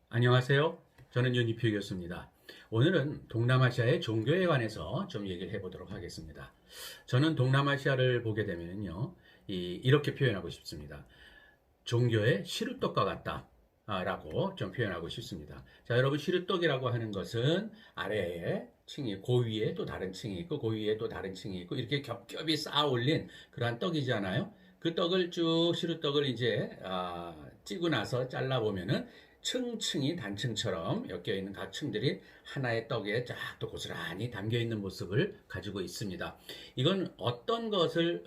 안녕하세요. 저는 윤희표 교수입니다. 오늘은 동남아시아의 종교에 관해서 좀 얘기를 해보도록 하겠습니다. 저는 동남아시아를 보게 되면요, 이렇게 표현하고 싶습니다. 종교의 시루떡과 같다. 라고 좀 표현하고 싶습니다. 자, 여러분, 시루떡이라고 하는 것은 아래에 층이, 고위에 또 다른 층이 있고, 고위에 또 다른 층이 있고, 이렇게 겹겹이 쌓아 올린 그러한 떡이잖아요. 그 떡을 쭉, 시루떡을 이제, 찌고 나서 잘라보면은 층층이 단층처럼 엮여 있는 각 층들이 하나의 떡에 쫙 또 고스란히 담겨 있는 모습을 가지고 있습니다. 이건 어떤 것을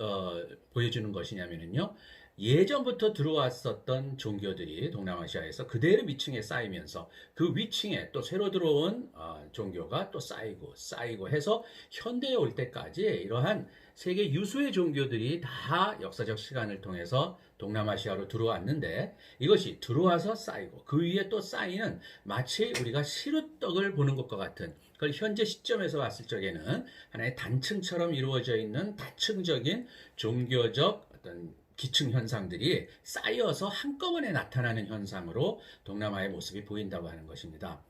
보여주는 것이냐면요. 예전부터 들어왔었던 종교들이 동남아시아에서 그대로 위층에 쌓이면서 그 위층에 또 새로 들어온 종교가 또 쌓이고 해서 현대에 올 때까지 이러한 세계 유수의 종교들이 다 역사적 시간을 통해서 동남아시아로 들어왔는데 이것이 들어와서 쌓이고 그 위에 또 쌓이는 마치 우리가 시루떡을 보는 것과 같은 그걸 현재 시점에서 봤을 적에는 하나의 단층처럼 이루어져 있는 다층적인 종교적 어떤 기층 현상들이 쌓여서 한꺼번에 나타나는 현상으로 동남아의 모습이 보인다고 하는 것입니다.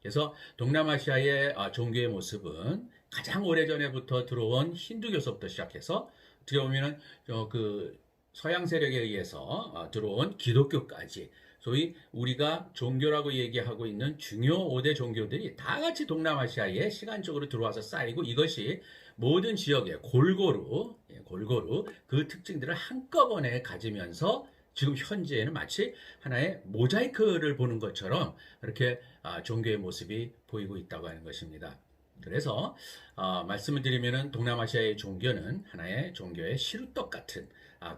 그래서 동남아시아의 종교의 모습은 가장 오래전에부터 들어온 힌두교서부터 시작해서 어떻게 보면은 그 서양 세력에 의해서 들어온 기독교까지 소위 우리가 종교라고 얘기하고 있는 중요 5대 종교들이 다 같이 동남아시아에 시간적으로 들어와서 쌓이고 이것이 모든 지역에 골고루 그 특징들을 한꺼번에 가지면서 지금 현재에는 마치 하나의 모자이크를 보는 것처럼 이렇게 종교의 모습이 보이고 있다고 하는 것입니다. 그래서 말씀을 드리면은 동남아시아의 종교는 하나의 종교의 시루떡 같은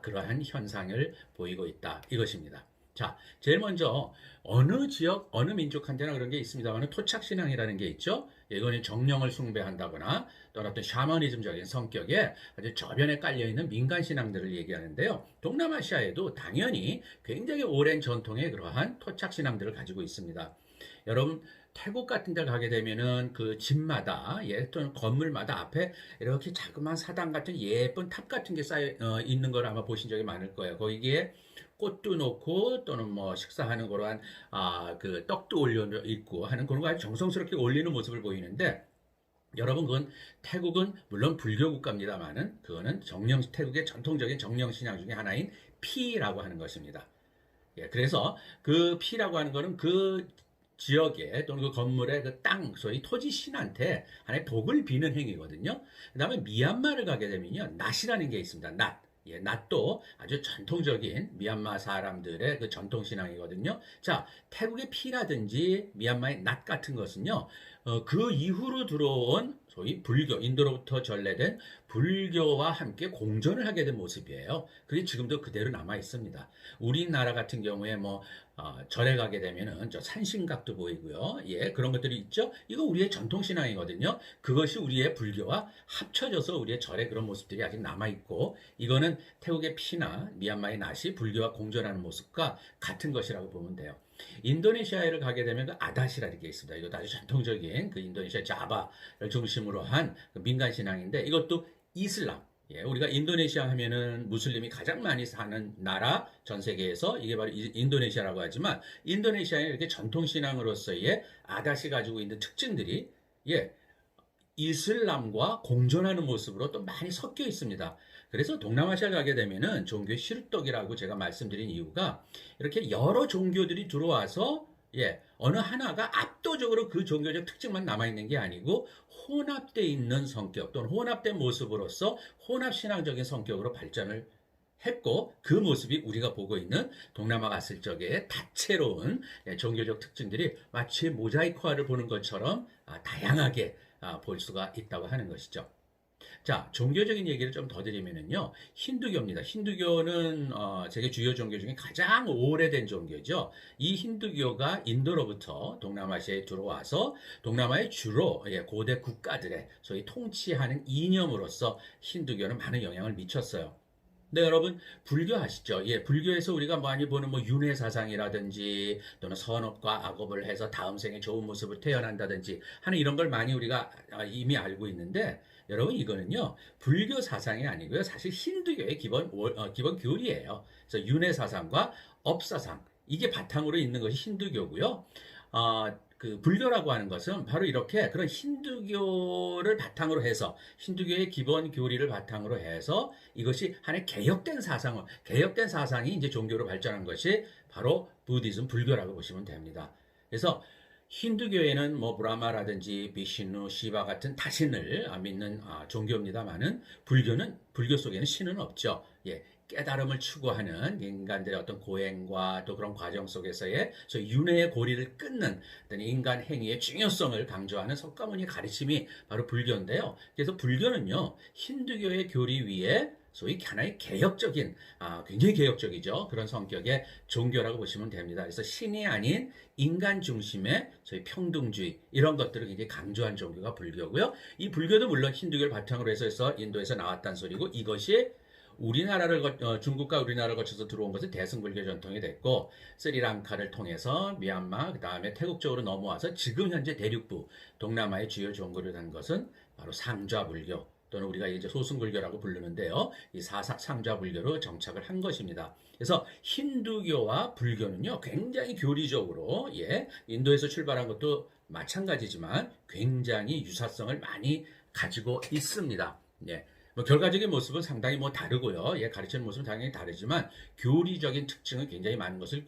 그러한 현상을 보이고 있다 이것입니다. 자, 제일 먼저 어느 지역, 어느 민족한테나 그런 게 있습니다만 토착신앙이라는 게 있죠. 이거는 정령을 숭배한다거나 또는 어떤 샤머니즘적인 성격의 아주 저변에 깔려있는 민간신앙들을 얘기하는데요. 동남아시아에도 당연히 굉장히 오랜 전통의 그러한 토착신앙들을 가지고 있습니다. 여러분, 태국 같은 데 가게 되면은 그 집마다, 또는 건물마다 앞에 이렇게 자그마한 사당 같은 예쁜 탑 같은 게 있는 걸 아마 보신 적이 많을 거예요. 거기에 꽃도 놓고 또는 뭐 식사하는 그러한 그 떡도 올려 있고 하는 그런 거 아주 정성스럽게 올리는 모습을 보이는데 여러분 그건 태국은 물론 불교 국가입니다만은 그거는 태국의 전통적인 정령 신앙 중에 하나인 피라고 하는 것입니다. 예, 그래서 그 피라고 하는 거는 그 지역에 또는 그 건물의 그 땅, 소위 토지 신한테 하나의 복을 비는 행위거든요. 그 다음에 미얀마를 가게 되면요, 낫이라는 게 있습니다. 낫. 예, 낫도 아주 전통적인 미얀마 사람들의 그 전통신앙이거든요. 자, 태국의 피라든지 미얀마의 낫 같은 것은요, 그 이후로 들어온 소위 불교, 인도로부터 전래된 불교와 함께 공존을 하게 된 모습이에요. 그게 지금도 그대로 남아 있습니다. 우리나라 같은 경우에 뭐 절에 가게 되면은 저 산신각도 보이고요. 예, 그런 것들이 있죠. 이거 우리의 전통 신앙이거든요. 그것이 우리의 불교와 합쳐져서 우리의 절에 그런 모습들이 아직 남아 있고 이거는 태국의 피나 미얀마의 낫이 불교와 공존하는 모습과 같은 것이라고 보면 돼요. 인도네시아를 가게 되면 그 아다시라는 게 있습니다. 이것도 아주 전통적인 그 인도네시아 자바를 중심으로 한그 민간 신앙인데 이것도 이슬람. 예, 우리가 인도네시아 하면은 무슬림이 가장 많이 사는 나라 전 세계에서 이게 바로 인도네시아라고 하지만 인도네시아의 이렇게 전통 신앙으로서의 아다시 가지고 있는 특징들이 예, 이슬람과 공존하는 모습으로 또 많이 섞여 있습니다. 그래서 동남아시아 가게 되면은 종교의 시루떡이라고 제가 말씀드린 이유가 이렇게 여러 종교들이 들어와서 어느 하나가 압도적으로 그 종교적 특징만 남아있는 게 아니고 혼합되어 있는 성격 또는 혼합된 모습으로서 혼합신앙적인 성격으로 발전을 했고 그 모습이 우리가 보고 있는 동남아 갔을 적에 다채로운 종교적 특징들이 마치 모자이크화를 보는 것처럼 다양하게 볼 수가 있다고 하는 것이죠. 자, 종교적인 얘기를 좀 더 드리면은요, 힌두교입니다. 힌두교는 세계 주요 종교 중에 가장 오래된 종교죠. 이 힌두교가 인도로부터 동남아시아에 들어와서 동남아의 주로 고대 국가들의 소위 통치하는 이념으로서 힌두교는 많은 영향을 미쳤어요. 네, 여러분, 불교 아시죠? 예, 불교에서 우리가 많이 보는 뭐 윤회 사상이라든지 또는 선업과 악업을 해서 다음 생에 좋은 모습을 태어난다든지 하는 이런 걸 많이 우리가 이미 알고 있는데 여러분 이거는요, 불교 사상이 아니고요. 사실 힌두교의 기본 교리예요. 그래서 윤회 사상과 업 사상 이게 바탕으로 있는 것이 힌두교고요. 그 불교라고 하는 것은 바로 이렇게 그런 힌두교를 바탕으로 해서 힌두교의 기본 교리를 바탕으로 해서 이것이 하나의 개혁된 사상이 이제 종교로 발전한 것이 바로 부디즘 불교라고 보시면 됩니다. 그래서 힌두교에는 뭐 브라마라든지 비시누, 시바 같은 다신을 믿는 종교입니다만은 불교 속에는 신은 없죠. 예, 깨달음을 추구하는 인간들의 어떤 고행과 또 그런 과정 속에서의 소위 윤회의 고리를 끊는 어떤 인간 행위의 중요성을 강조하는 석가모니의 가르침이 바로 불교인데요. 그래서 불교는요, 힌두교의 교리 위에 소위 하나의 개혁적인, 굉장히 개혁적이죠. 그런 성격의 종교라고 보시면 됩니다. 그래서 신이 아닌 인간 중심의 소위 평등주의, 이런 것들을 굉장히 강조한 종교가 불교고요. 이 불교도 물론 힌두교를 바탕으로 해서 인도에서 나왔다는 소리고, 이것이 중국과 우리나라를 거쳐서 들어온 것은 대승불교 전통이 됐고, 스리랑카를 통해서 미얀마, 그 다음에 태국 쪽으로 넘어와서 지금 현재 대륙부, 동남아의 주요 종교를 단 것은 바로 상좌불교, 또는 우리가 이제 소승불교라고 부르는데요. 이 상좌불교로 정착을 한 것입니다. 그래서 힌두교와 불교는요, 굉장히 교리적으로, 인도에서 출발한 것도 마찬가지지만 굉장히 유사성을 많이 가지고 있습니다. 뭐 결과적인 모습은 상당히 뭐 다르고요. 가르치는 모습은 당연히 다르지만 교리적인 특징은 굉장히 많은 것을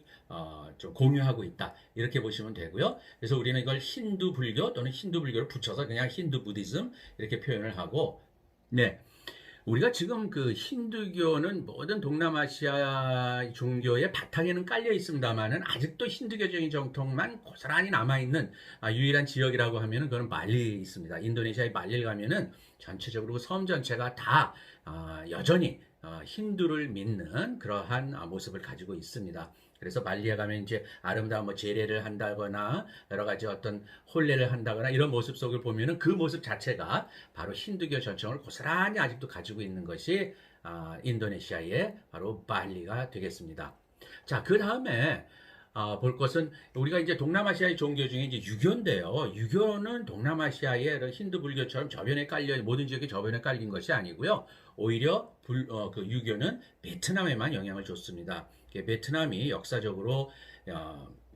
좀 공유하고 있다. 이렇게 보시면 되고요. 그래서 우리는 이걸 힌두 불교 또는 힌두 불교를 붙여서 그냥 힌두 부디즘 이렇게 표현을 하고, 우리가 지금 그 힌두교는 모든 동남아시아 종교의 바탕에는 깔려 있습니다만은 아직도 힌두교적인 정통만 고스란히 남아있는 유일한 지역이라고 하면은 그건 말리에 있습니다. 인도네시아의 말리를 가면은 전체적으로 섬 전체가 다 여전히 힌두를 믿는 그러한 모습을 가지고 있습니다. 그래서 말리에 가면 이제 아름다운 뭐 제례를 한다거나 여러 가지 어떤 혼례를 한다거나 이런 모습 속을 보면은 그 모습 자체가 바로 힌두교 전통을 고스란히 아직도 가지고 있는 것이 인도네시아의 바로 발리가 되겠습니다. 자, 그 다음에 볼 것은 우리가 이제 동남아시아의 종교 중에 이제 유교인데요. 유교는 동남아시아의 힌두 불교처럼 모든 지역에 저변에 깔린 것이 아니고요. 오히려 그 유교는 베트남에만 영향을 줬습니다. 베트남이 역사적으로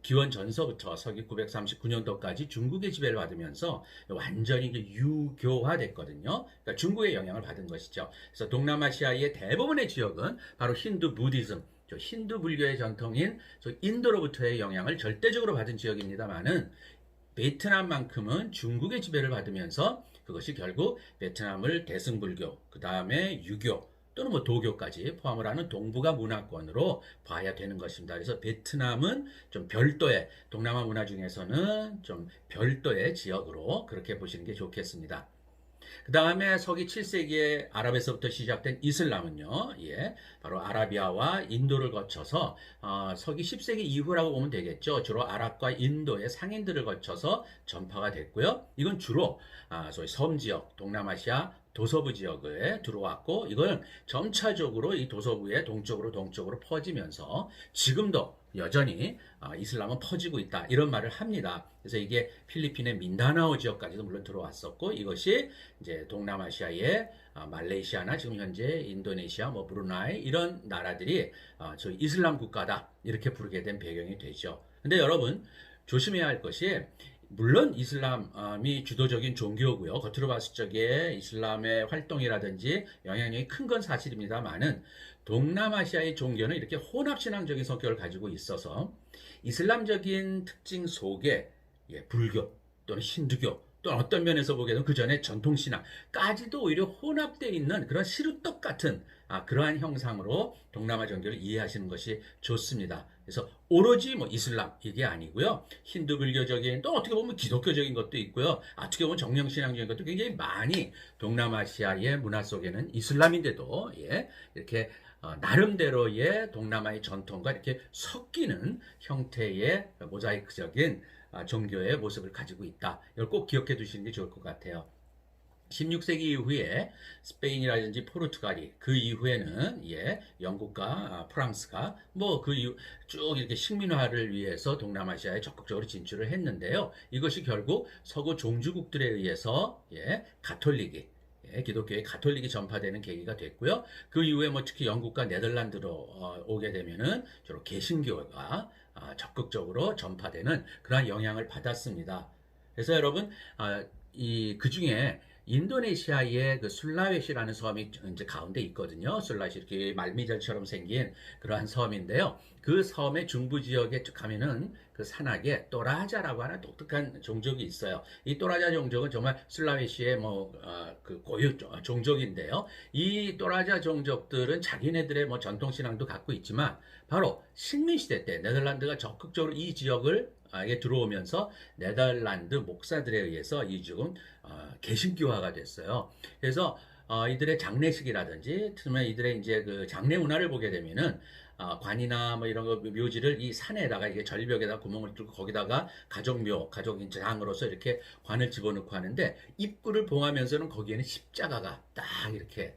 기원 전서부터 서기 939년도까지 중국의 지배를 받으면서 완전히 유교화됐거든요. 그러니까 중국의 영향을 받은 것이죠. 그래서 동남아시아의 대부분의 지역은 바로 힌두 부디즘, 힌두 불교의 전통인 인도로부터의 영향을 절대적으로 받은 지역입니다만은 베트남만큼은 중국의 지배를 받으면서 그것이 결국 베트남을 대승불교, 그 다음에 유교, 또는 뭐 도교까지 포함을 하는 동북아 문화권으로 봐야 되는 것입니다. 그래서 베트남은 좀 별도의 동남아 문화 중에서는 좀 별도의 지역으로 그렇게 보시는 게 좋겠습니다. 그 다음에 서기 7세기에 아랍에서부터 시작된 이슬람은요, 바로 아라비아와 인도를 거쳐서 서기 10세기 이후라고 보면 되겠죠. 주로 아랍과 인도의 상인들을 거쳐서 전파가 됐고요. 이건 주로 소위 섬 지역, 동남아시아 도서부 지역에 들어왔고, 이건 점차적으로 이 도서부의 동쪽으로 퍼지면서 지금도 여전히 이슬람은 퍼지고 있다, 이런 말을 합니다. 그래서 이게 필리핀의 민다나오 지역까지도 물론 들어왔었고, 이것이 이제 동남아시아의 말레이시아나 지금 현재 인도네시아, 뭐 브루나이 이런 나라들이 저희 이슬람 국가다 이렇게 부르게 된 배경이 되죠. 근데 여러분 조심해야 할 것이, 물론 이슬람이 주도적인 종교고요. 겉으로 봤을 적에 이슬람의 활동이라든지 영향력이 큰 건 사실입니다만은 동남아시아의 종교는 이렇게 혼합신앙적인 성격을 가지고 있어서 이슬람적인 특징 속에 불교 또는 힌두교 또는 어떤 면에서 보게 되면 그 전에 전통신앙까지도 오히려 혼합되어 있는 그런 시루떡 같은 그러한 형상으로 동남아 종교를 이해하시는 것이 좋습니다. 그래서 오로지 뭐 이슬람 이게 아니고요. 힌두 불교적인, 또 어떻게 보면 기독교적인 것도 있고요. 어떻게 보면 정령신앙적인 것도 굉장히 많이 동남아시아의 문화 속에는 이슬람인데도 이렇게 나름대로의 동남아의 전통과 이렇게 섞이는 형태의 모자이크적인 종교의 모습을 가지고 있다. 이걸 꼭 기억해 두시는 게 좋을 것 같아요. 16세기 이후에 스페인이라든지 포르투갈이, 그 이후에는 영국과 프랑스가 뭐 그 이후 쭉 이렇게 식민화를 위해서 동남아시아에 적극적으로 진출을 했는데요. 이것이 결국 서구 종주국들에 의해서 가톨릭이 기독교의 가톨릭이 전파되는 계기가 됐고요. 그 이후에 뭐 특히 영국과 네덜란드로 오게 되면은 주로 개신교가 적극적으로 전파되는 그러한 영향을 받았습니다. 그래서 여러분, 그 중에 인도네시아의 그 술라웨시라는 섬이 이제 가운데 있거든요. 술라웨시 이렇게 말미잘처럼 생긴 그러한 섬인데요. 그 섬의 중부 지역에 가면은 그 산악에 또라자라고 하는 독특한 종족이 있어요. 이 또라자 종족은 정말 술라웨시의 그 고유 종족인데요. 이 또라자 종족들은 자기네들의 뭐 전통 신앙도 갖고 있지만 바로 식민 시대 때 네덜란드가 적극적으로 이 지역을 들어오면서 네덜란드 목사들에 의해서 이 지역은 개신교화가 됐어요. 그래서 이들의 장례식이라든지, 특히 이들의 이제 그 장례 문화를 보게 되면은 관이나 뭐 이런 거 묘지를 이 산에다가 이게 절벽에다 구멍을 뚫고 거기다가 가족묘, 가족장으로서 이렇게 관을 집어넣고 하는데 입구를 봉하면서는 거기에는 십자가가 딱 이렇게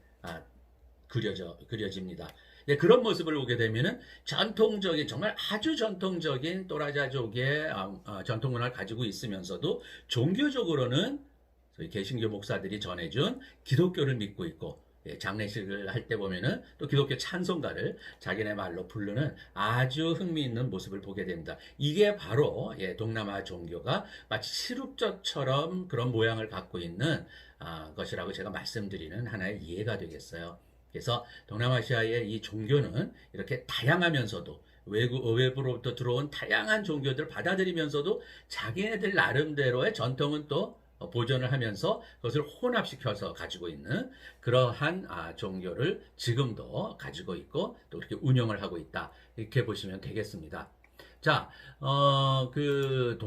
그려집니다. 예, 그런 모습을 보게 되면은 전통적인 정말 아주 전통적인 또라자족의 전통 문화를 가지고 있으면서도 종교적으로는 저희 개신교 목사들이 전해준 기독교를 믿고 있고 장례식을 할 때 보면은 또 기독교 찬송가를 자기네 말로 부르는 아주 흥미있는 모습을 보게 됩니다. 이게 바로 동남아 종교가 마치 시룹젖처럼 그런 모양을 갖고 있는 것이라고 제가 말씀드리는 하나의 이해가 되겠어요. 그래서 동남아시아의 이 종교는 이렇게 다양하면서도 외부로부터 들어온 다양한 종교들을 받아들이면서도 자기네들 나름대로의 전통은 또 보존을 하면서 그것을 혼합시켜서 가지고 있는 그러한 종교를 지금도 가지고 있고 또 그렇게 운영을 하고 있다. 이렇게 보시면 되겠습니다. 자, 그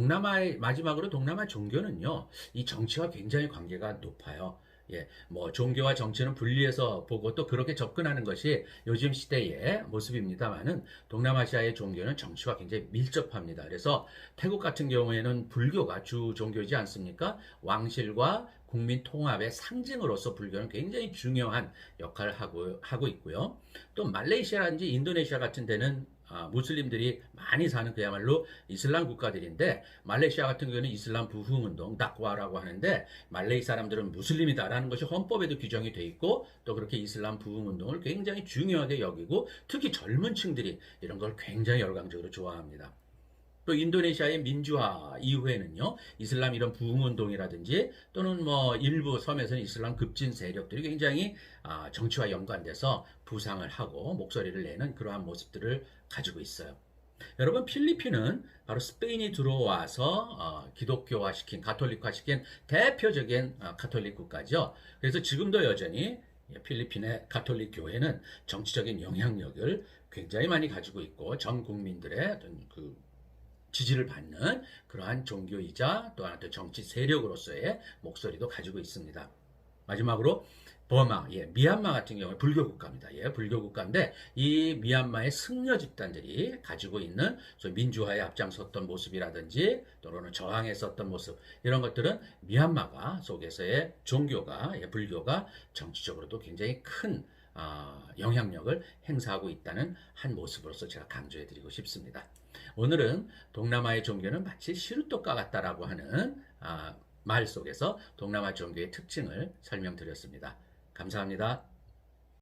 마지막으로 동남아 종교는요, 이 정치와 굉장히 관계가 높아요. 예, 뭐 종교와 정치는 분리해서 보고 또 그렇게 접근하는 것이 요즘 시대의 모습입니다만은 동남아시아의 종교는 정치와 굉장히 밀접합니다. 그래서 태국 같은 경우에는 불교가 주 종교이지 않습니까? 왕실과 국민 통합의 상징으로서 불교는 굉장히 중요한 역할을 하고 있고요. 또 말레이시아라든지 인도네시아 같은 데는 무슬림들이 많이 사는 그야말로 이슬람 국가들인데 말레이시아 같은 경우는 이슬람 부흥운동 다크와라고 하는데 말레이 사람들은 무슬림이다라는 것이 헌법에도 규정이 돼 있고 또 그렇게 이슬람 부흥운동을 굉장히 중요하게 여기고 특히 젊은 층들이 이런 걸 굉장히 열광적으로 좋아합니다. 또 인도네시아의 민주화 이후에는요, 이슬람 이런 부흥운동이라든지 또는 뭐 일부 섬에서는 이슬람 급진 세력들이 굉장히 정치와 연관돼서 부상을 하고 목소리를 내는 그러한 모습들을 가지고 있어요. 여러분, 필리핀은 바로 스페인이 들어와서 기독교화시킨, 가톨릭화시킨 대표적인 가톨릭 국가죠. 그래서 지금도 여전히 필리핀의 가톨릭 교회는 정치적인 영향력을 굉장히 많이 가지고 있고 전 국민들의 어떤 그 지지를 받는 그러한 종교이자 또 하나 정치 세력으로서의 목소리도 가지고 있습니다. 마지막으로 버마, 미얀마 같은 경우에 불교 국가입니다. 불교 국가인데 이 미얀마의 승려 집단들이 가지고 있는 민주화에 앞장섰던 모습이라든지 또는 저항했었던 모습 이런 것들은 미얀마가 속에서의 종교가 불교가 정치적으로도 굉장히 큰 영향력을 행사하고 있다는 한 모습으로서 제가 강조해드리고 싶습니다. 오늘은 동남아의 종교는 마치 시루떡과 같다라고 하는 말 속에서 동남아 종교의 특징을 설명드렸습니다. 감사합니다.